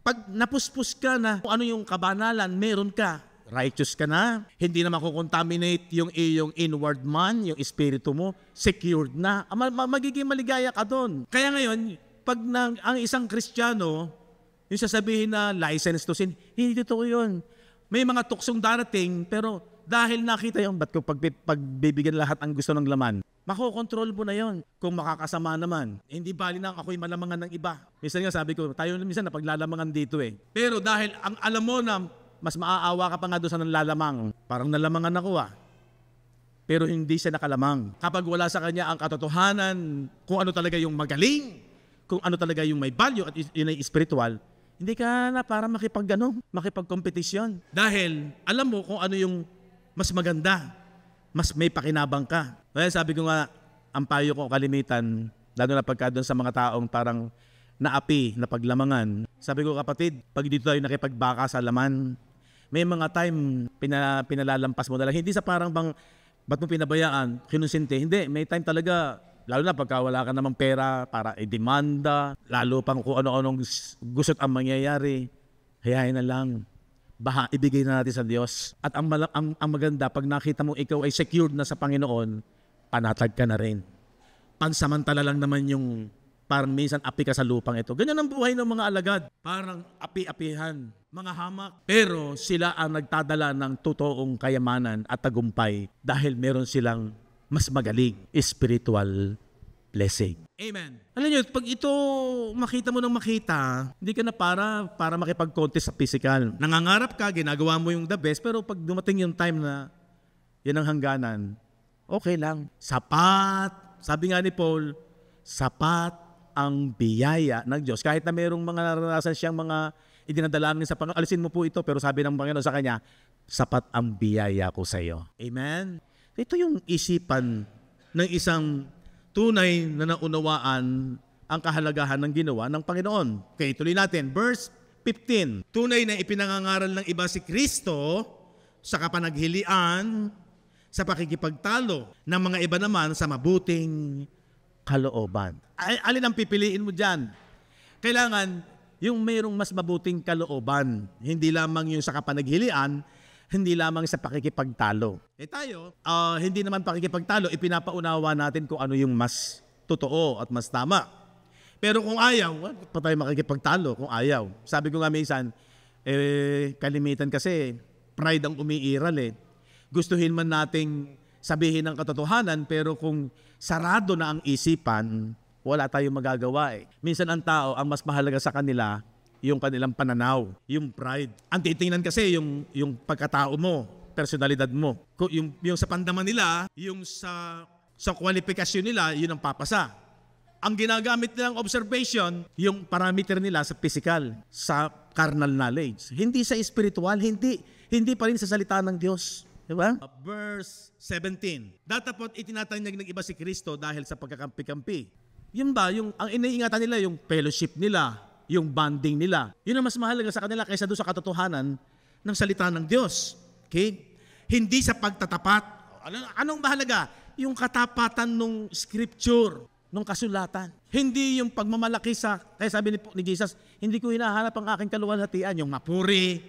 Pag napuspos ka na kung ano yung kabanalan, meron ka. Righteous ka na, hindi na makukontaminate yung iyong inward man, yung espiritu mo, secured na. Magiging maligaya ka doon. Kaya ngayon, pag ang isang Kristiyano, yung sasabihin na license to sin, hindi totoo yun. May mga tuksong darating, pero dahil nakita yung, ba't ko pagbibigyan lahat ang gusto ng laman? Makokontrol mo na yon kung makakasama naman. Hindi bali na ako'y malamangan ng iba. Minsan nga sabi ko, tayo minsan na paglalamangan dito eh. Pero dahil ang alam mo na mas maaawa ka pa nga doon sa nalalamang. Parang nalamangan ako Pero hindi siya nakalamang. Kapag wala sa kanya ang katotohanan, kung ano talaga yung magaling, kung ano talaga yung may value at yun ay spiritual, hindi ka na para makipagkompetisyon. Dahil alam mo kung ano yung mas maganda, mas may pakinabang ka. Kaya sabi ko nga, ang payo ko kalimitan, lalo na pagka doon sa mga taong parang naapi, na paglamangan. Sabi ko, kapatid, pag dito tayo nakipagbaka sa laman, may mga time pinalalampas mo na lang. Hindi sa parang bang, ba't mo pinabayaan, kinonsente. Hindi, may time talaga, lalo na pagka wala ka namang pera para i-demanda, lalo pang kung ano-anong gusot ang mangyayari, hayahin na lang. Ibigay na natin sa Diyos. At ang maganda, pag nakita mo ikaw ay secured na sa Panginoon, panatag ka na rin. Pansamantala lang naman yung parang minsan api ka sa lupang ito. Ganyan ang buhay ng mga alagad. Parang api-apihan, mga hamak. Pero sila ang nagtadala ng totoong kayamanan at tagumpay dahil meron silang mas magaling spiritual blessing. Amen. Alam niyo, pag ito makita mo ng makita, hindi ka na para makipag-contest sa physical. Nangangarap ka, ginagawa mo yung the best, pero pag dumating yung time na yan ang hangganan, okay lang. Sapat, sabi nga ni Paul, sapat ang biyaya ng Diyos. Kahit na mayroong mga naranasan siyang mga idinadalangin sa Panginoon, alisin mo po ito, pero sabi ng Panginoon sa kanya, sapat ang biyaya ko sa iyo. Amen? Ito yung isipan ng isang tunay na naunawaan ang kahalagahan ng ginawa ng Panginoon. Okay, tuloy natin. Verse 15. Tunay na ipinangangaral ng iba si Kristo sa kapanaghilian, sa pakikipagtalo, ng mga iba naman sa mabuting kalooban. Alin ang pipiliin mo dyan? Kailangan yung mayroong mas mabuting kalooban. Hindi lamang yung sa kapanaghilian, hindi lamang sa pakikipagtalo. Tayo, hindi naman pakikipagtalo, ipinapaunawa natin kung ano yung mas totoo at mas tama. Pero kung ayaw, pa tayo makikipagtalo kung ayaw. Sabi ko nga minsan, kalimitan kasi, pride ang umiiral Gustuhin man nating sabihin ng katotohanan, pero kung sarado na ang isipan, wala tayong magagawa Minsan ang tao, ang mas mahalaga sa kanila, yung kanilang pananaw, yung pride. Ang titingnan kasi yung pagkatao mo, personalidad mo. Yung sa pandaman nila, yung sa kwalifikasyon nila, yun ang papasa. Ang ginagamit nilang observation, yung parameter nila sa physical, sa carnal knowledge. Hindi sa spiritual, hindi pa rin sa salita ng Diyos. Diba? Verse 17. Datapot itinatanyag ng iba si Kristo dahil sa pagkakampi-kampi. Yun ba, ang iniingatan nila, yung fellowship nila, yung bonding nila. Yun ang mas mahalaga sa kanila kaysa doon sa katotohanan ng salita ng Diyos. Okay? Hindi sa pagtatapat. Anong mahalaga? Yung katapatan ng scripture, ng kasulatan. Hindi yung pagmamalaki kaya sabi ni Jesus, hindi ko hinahanap ang aking kaluwalhatian, yung mapuri,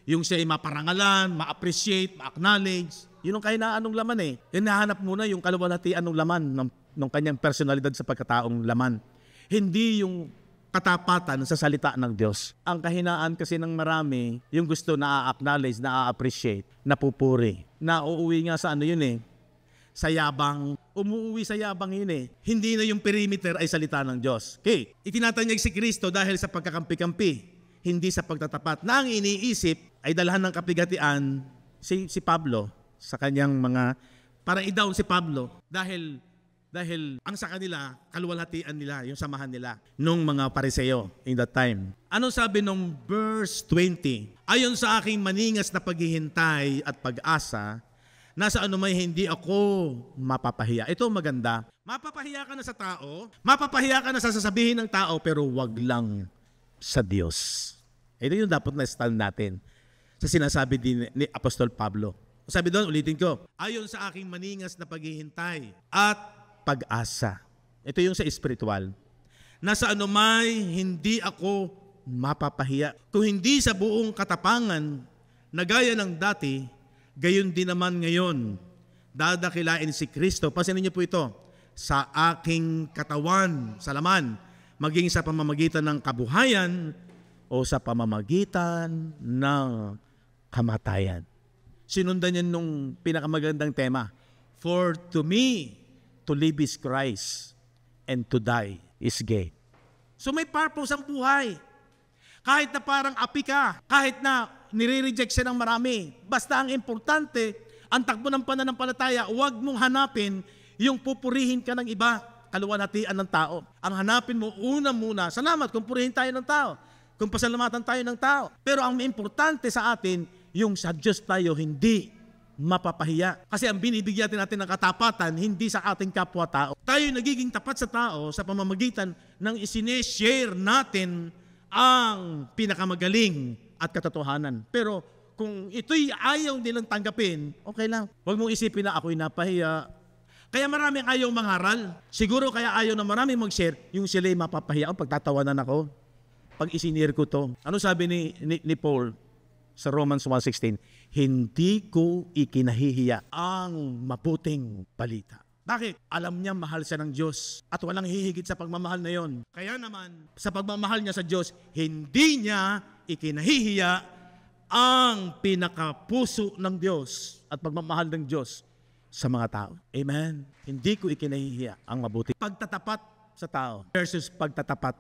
yung siya ay maparangalan, ma-appreciate, ma-acknowledge. Yun ang kahinaan ng laman Hinahanap muna yung kaluwalhatian ng laman, ng kanyang personalidad sa pagkataong laman. Hindi yung katapatan sa salita ng Diyos. Ang kahinaan kasi ng marami, yung gusto na a-acknowledge, na a-appreciate, napupuri. Nauuwi nga sa sa yabang. Umuuwi sa yabang yun Hindi na yung perimeter ay salita ng Diyos. Okay, itinatanyag si Kristo dahil sa pagkakampi-kampi, hindi sa pagtatapat. Na ang iniisip ay dalhan ng kapigatian si Pablo sa kanyang mga, para i-down si Pablo dahil ang sa kanila, kaluwalhatian nila, yung samahan nila, nung mga Pariseo in that time. Anong sabi nung verse 20? Ayon sa aking maningas na paghihintay at pag-asa, nasa anumay hindi ako mapapahiya. Ito maganda. Mapapahiya ka na sa tao, mapapahiya ka na sa sasabihin ng tao, pero wag lang sa Diyos. Ito yung dapat na stand natin sa sinasabi din ni Apostol Pablo. Sabi doon, ulitin ko, ayon sa aking maningas na paghihintay at pag-asa. Ito yung sa espiritual. Nasa anumay, hindi ako mapapahiya. Kung hindi sa buong katapangan, na gaya ng dati, gayon din naman ngayon, dadakilain si Kristo. Pansinin niyo po ito, sa aking katawan, sa laman, maging sa pamamagitan ng kabuhayan o sa pamamagitan ng kamatayan. Sinundan niya nung pinakamagandang tema. For to me, to live is Christ, and to die is gain. So may purpose ang buhay. Kahit na parang api ka, kahit na nire-reject siya ng marami, basta ang importante, ang takbo ng pananampalataya, huwag mong hanapin yung pupurihin ka ng iba, kaluwalhatian ng tao. Ang hanapin mo una muna, salamat kung purihin tayo ng tao, kung pasalamatan tayo ng tao. Pero ang importante sa atin, yung sa Diyos tayo hindi mapapahiya. Kasi ang binibigyan natin ng katapatan, hindi sa ating kapwa-tao. Tayo nagiging tapat sa tao sa pamamagitan ng isineshare natin ang pinakamagaling at katotohanan. Pero kung ito'y ayaw nilang tanggapin, okay lang. Huwag mong isipin na ako'y napahiya. Kaya maraming ayaw mangaral. Siguro kaya ayaw na maraming mag-share, yung sila'y mapapahiya ako, pagtatawanan ako, pag isinir ko to. Ano sabi ni Paul sa Romans 1:16? Hindi ko ikinahihiya ang mabuting balita. Bakit? Alam niya mahal siya ng Diyos at walang hihigit sa pagmamahal na yon. Kaya naman, sa pagmamahal niya sa Diyos, hindi niya ikinahihiya ang pinakapuso ng Diyos at pagmamahal ng Diyos sa mga tao. Amen? Hindi ko ikinahihiya ang mabuti. Pagtatapat sa tao versus pagtatapat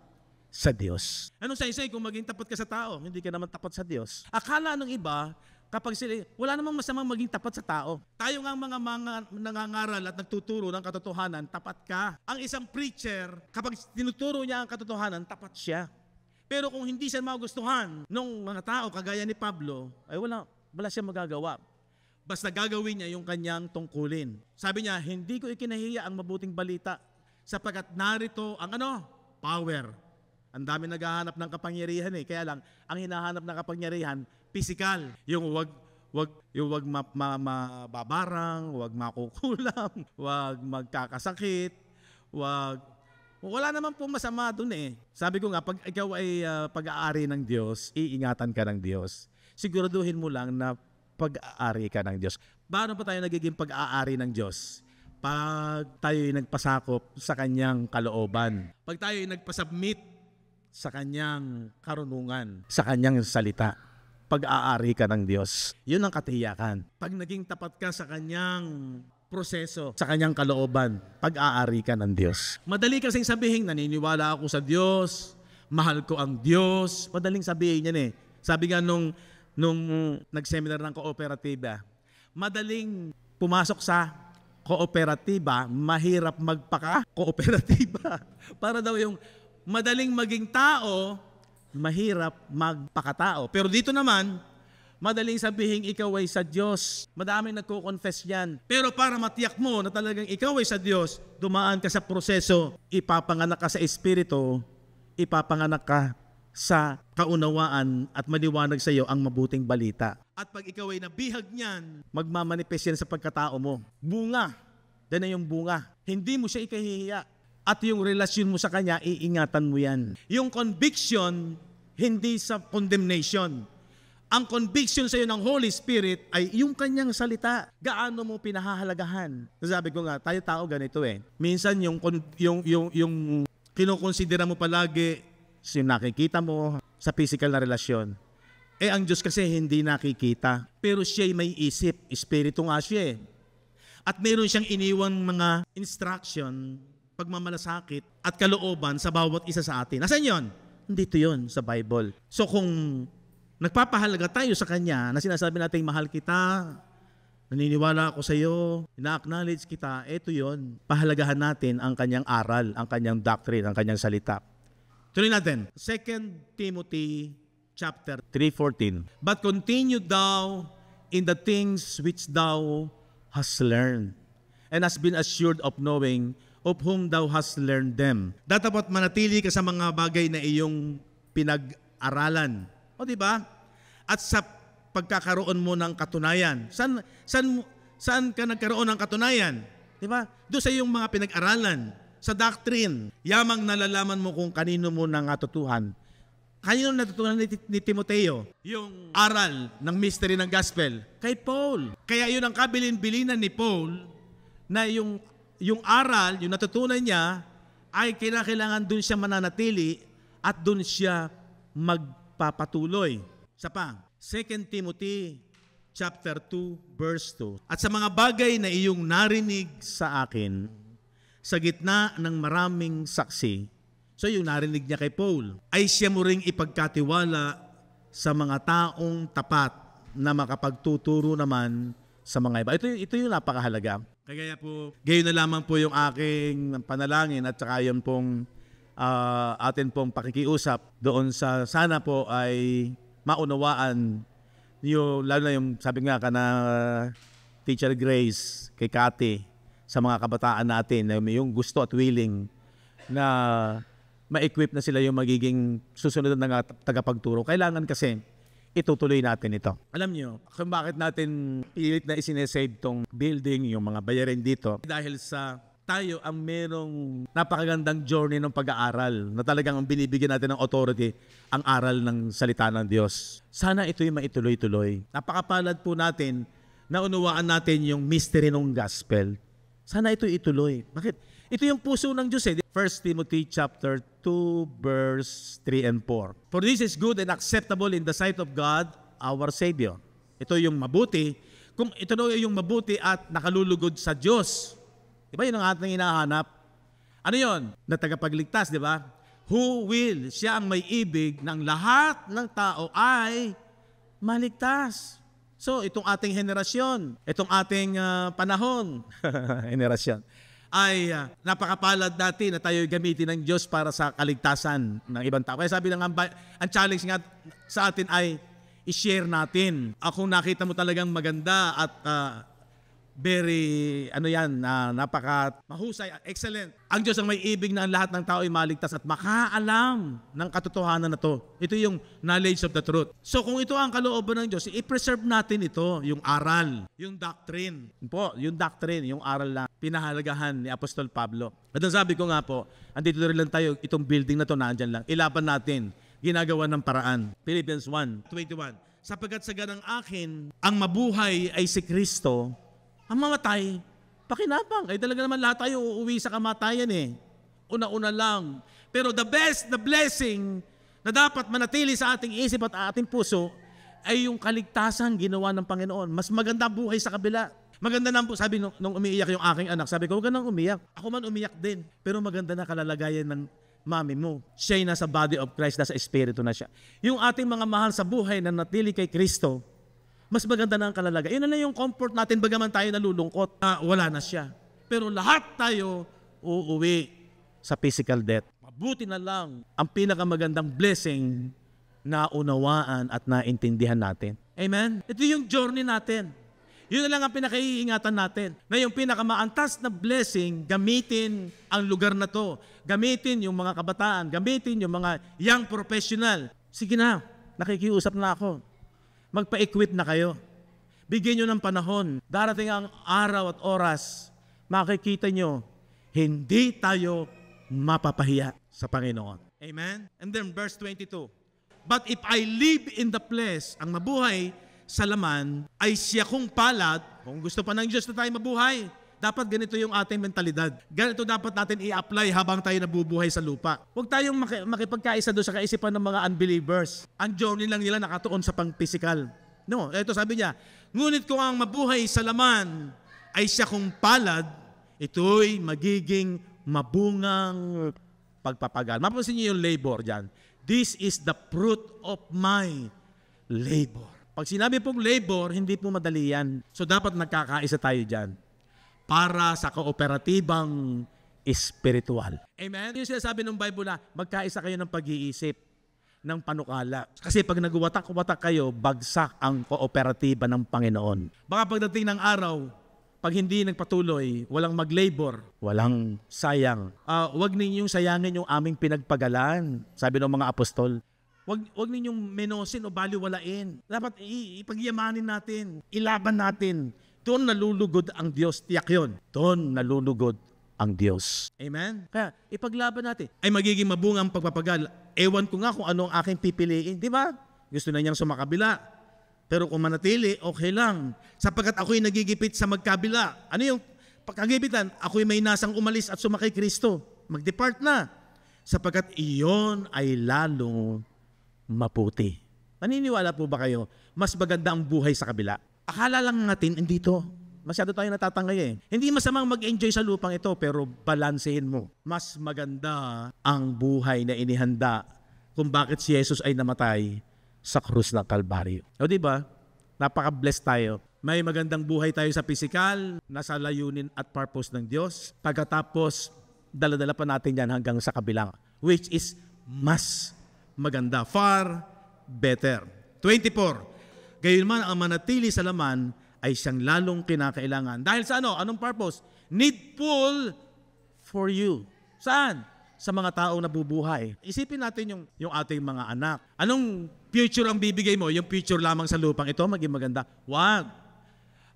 sa Diyos. Ano sa isa kung maging tapat ka sa tao, hindi ka naman tapat sa Diyos? Akala ng iba, kapag sila, wala namang masamang maging tapat sa tao. Tayo nga mga nangangaral at nagtuturo ng katotohanan, tapat ka. Ang isang preacher, kapag tinuturo niya ang katotohanan, tapat siya. Pero kung hindi siya magustuhan ng mga tao, kagaya ni Pablo, ay wala siya magagawa. Basta gagawin niya yung kanyang tungkulin. Sabi niya, hindi ko ikinahiya ang mabuting balita sapagkat narito ang power. Ang dami naghahanap ng kapangyarihan kaya lang, ang hinahanap ng kapangyarihan, physical. Yung wag mababarang, wag makukulam, wag magkakasakit, wala naman pong masama dun Sabi ko nga, pag ikaw ay pag-aari ng Diyos, iingatan ka ng Diyos. Siguraduhin mo lang na pag-aari ka ng Diyos. Paano pa tayo nagiging pag-aari ng Diyos? Pag tayo ay nagpasakop sa Kanyang kalooban. Pag tayo ay nagpasubmit sa Kanyang karunungan, sa Kanyang salita. Pag-aari ka ng Diyos. Yun ang katiyakan. Pag naging tapat ka sa Kanyang proseso, sa Kanyang kalooban, pag-aari ka ng Diyos. Madali kasing sabihin, naniniwala ako sa Diyos, mahal ko ang Diyos. Madaling sabihin yan Sabi nga nung nag-seminar ng kooperatiba, madaling pumasok sa kooperatiba, mahirap magpaka-kooperatiba. Para daw yung madaling maging tao, mahirap magpakatao. Pero dito naman, madaling sabihin ikaw ay sa Diyos. Madaming nagko-confess yan. Pero para matiyak mo na talagang ikaw ay sa Diyos, dumaan ka sa proseso, ipapanganak ka sa Espiritu, ipapanganak ka sa kaunawaan at maliwanag sa iyo ang mabuting balita. At pag ikaw ay nabihag niyan, magmamanifest yan sa pagkatao mo. Bunga. Yan na yung bunga. Hindi mo siya ikahihiya. At yung relasyon mo sa Kanya, iingatan mo yan. Yung conviction, hindi sa condemnation. Ang conviction sa iyo ng Holy Spirit ay yung Kanyang salita. Gaano mo pinahahalagahan? Sabi ko nga, tayo tao ganito Minsan yung kinukonsidera mo palagi, yung nakikita mo sa physical na relasyon. Ang Diyos kasi hindi nakikita. Pero siya'y may isip. Espiritu nga siya At meron siyang iniwang mga instruction, pagmamalasakit at kalooban sa bawat isa sa atin. Nasaan yun? Dito yun sa Bible. So kung nagpapahalaga tayo sa Kanya, na sinasabi natin mahal kita, naniniwala ako sa iyo, ina-acknowledge kita, ito yun. Pahalagahan natin ang Kanyang aral, ang Kanyang doctrine, ang Kanyang salita. Tuloy natin. 2 Timothy chapter 3:14. But continue thou in the things which thou hast learned, and hast been assured of knowing of whom thou hast learned them. Dapat manatili ka sa mga bagay na iyong pinag-aralan. O diba? At sa pagkakaroon mo ng katunayan. Saan ka nagkaroon ng katunayan? Di ba? Doon sa iyong mga pinag-aralan, sa doctrine. Yamang nalalaman mo kung kanino mo natutuhan. Kanino natutunan ni Timoteo? Yung aral ng mystery ng gospel. Kay Paul. Kaya yun ang kabilin-bilinan ni Paul na yung aral, yung natutunan niya, ay kailangan dun siya mananatili at dun siya magpapatuloy. Sa pa, 2 Timothy chapter 2, verse 2. At sa mga bagay na iyong narinig sa akin, sa gitna ng maraming saksi, so yung narinig niya kay Paul, ay siya mo ring ipagkatiwala sa mga taong tapat na makapagtuturo naman sa mga iba. Ito yung napakahalaga. Kaya po, gayon na lamang po yung aking panalangin at saka yun pong atin pong pakikiusap doon sa sana po ay maunawaan yung, lalo na yung sabi nga ka na Teacher Grace kay Cathy sa mga kabataan natin na yung gusto at willing na ma-equip na sila yung magiging susunod na tagapagturo. Kailangan kasi itutuloy natin ito. Alam nyo, kung bakit natin pilit na isinesave tong building, yung mga bayarin dito, dahil sa tayo ang merong napakagandang journey ng pag-aaral na talagang binibigyan natin ng authority ang aral ng salita ng Diyos. Sana ito'y maituloy-tuloy. Napakapalad po natin na unawaan natin yung mystery ng gospel. Sana ito'y ituloy. Bakit? Ito yung puso ng Diyos eh. 1 Timothy chapter 2 verse 3 and 4. For this is good and acceptable in the sight of God, our Savior. Ito yung mabuti. Kung ito daw yung mabuti at nakalulugod sa Diyos. Diba yun ang ating hinahanap? Ano yun? Na tagapagligtas, di ba? Who will, siya ang may ibig ng lahat ng tao ay maligtas. So, itong ating henerasyon, itong ating panahon, henerasyon, ay napakapalad natin na tayo gamitin ng Diyos para sa kaligtasan ng ibang tao. Kaya sabi lang, ang challenge nga sa atin ay i-share natin. Kung nakita mo talagang maganda at very, napaka mahusay, excellent. Ang Diyos ang may ibig na ang lahat ng tao ay maligtas at makaalam ng katotohanan na to. Ito yung knowledge of the truth. So kung ito ang kalooban ng Diyos, i-preserve natin ito, yung aral, yung doctrine. Yung doctrine, yung aral na pinahalagahan ni Apostol Pablo. At ang sabi ko nga po, andito rin lang tayo, itong building na to, nandyan lang. Ilaban natin, ginagawa ng paraan. Philippians 1:21. Sapagkat sa ganang akin, ang mabuhay ay si Kristo, ang mamatay, pakinabang. Ay talaga naman lahat tayo uuwi sa kamatayan eh. Una-una lang. Pero the blessing na dapat manatili sa ating isip at ating puso ay yung kaligtasan ginawa ng Panginoon. Mas maganda buhay sa kabila. Maganda na po, sabi nung umiiyak yung aking anak, sabi ko, huwag ka nang umiyak. Ako man umiyak din. Pero maganda na kalalagayan ng mami mo. Siya'y nasa body of Christ, nasa espiritu na siya. Yung ating mga mahal sa buhay na natili kay Kristo, mas maganda na ang kalalagay. Yun na yung comfort natin bagaman tayo nalulungkot. Wala na siya. Pero lahat tayo uuwi sa physical death. Mabuti na lang ang pinakamagandang blessing na unawaan at naintindihan natin. Amen? Ito yung journey natin. Yun na lang ang pinakaiingatan natin. Na yung pinakamaantas na blessing, gamitin ang lugar na to. Gamitin yung mga kabataan. Gamitin yung mga young professional. Sige na, nakikiusap na ako. Magpa-equip na kayo. Bigyan nyo ng panahon. Darating ang araw at oras, makikita nyo, hindi tayo mapapahiya sa Panginoon. Amen? And then verse 22. But if I live in the flesh, ang mabuhay sa laman, ay siya kong palad. Kung gusto pa ng Diyos na tayo mabuhay, dapat ganito yung ating mentalidad. Ganito dapat natin i-apply habang tayo nabubuhay sa lupa. Huwag tayong makipagkaisa doon sa kaisipan ng mga unbelievers. Ang journey lang nila nakatuon sa pang-physical. No, ito sabi niya, ngunit kung ang mabuhay sa laman ay siya kong palad, ito'y magiging mabungang pagpapagal. Mapapansin niyo yung labor dyan. This is the fruit of my labor. Pag sinabi pong labor, hindi po madali yan. So dapat nagkakaisa tayo dyan para sa kooperatibang espiritual. Amen? Yung sinasabi ng Bible na magkaisa kayo ng pag-iisip, ng panukala. Kasi pag nagwatak-watak kayo, bagsak ang kooperatiba ng Panginoon. Baka pagdating ng araw, pag hindi nagpatuloy, walang mag-labor, walang sayang. Huwag ninyong sayangin yung aming pinagpagalan, sabi ng mga apostol. Wag ninyong menosin o baliwalain. Dapat ipagyamanin natin, ilaban natin. Doon nalulugod ang Diyos, tiyak yun. Doon nalulugod ang Diyos. Amen? Kaya ipaglaban natin. Ay magiging mabungang pagpapagal. Ewan ko nga kung ano ang aking pipiliin. Di ba? Gusto na niyang sumakabila. Pero kung manatili, okay lang. Sapagkat ako'y nagigipit sa magkabila. Ano yung pagkagipitan? Ako'y may nasang umalis at sumakay Kristo. Mag-depart na. Sapagkat iyon ay lalo maputi. Naniniwala po ba kayo? Mas maganda ang buhay sa kabila. Akala lang natin, hindi to. Masyado tayo natatangay eh. Hindi masamang mag-enjoy sa lupang ito, pero balansehin mo. Mas maganda ang buhay na inihanda kung bakit si Jesus ay namatay sa krus ng Kalbaryo. O diba? Napaka-blessed tayo. May magandang buhay tayo sa pisikal, nasa layunin at purpose ng Diyos. Pagkatapos, dala-dala pa natin yan hanggang sa kabilang, which is mas maganda. Far better. 24. Gayunman ang manatili sa laman ay siyang lalong kinakailangan. Dahil sa ano? Anong purpose? Needful for you. Saan? Sa mga taong nabubuhay. Isipin natin yung ating mga anak. Anong future ang bibigay mo? Yung future lamang sa lupang ito, maging maganda? Wag.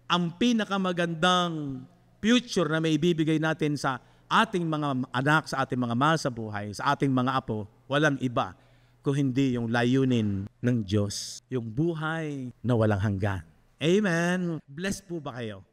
Ang pinakamagandang future na may ibibigay natin sa ating mga anak, sa ating mga mahal sa buhay, sa ating mga apo, walang iba kung hindi yung layunin ng Diyos. Yung buhay na walang hanggan. Amen. Blessed po ba kayo?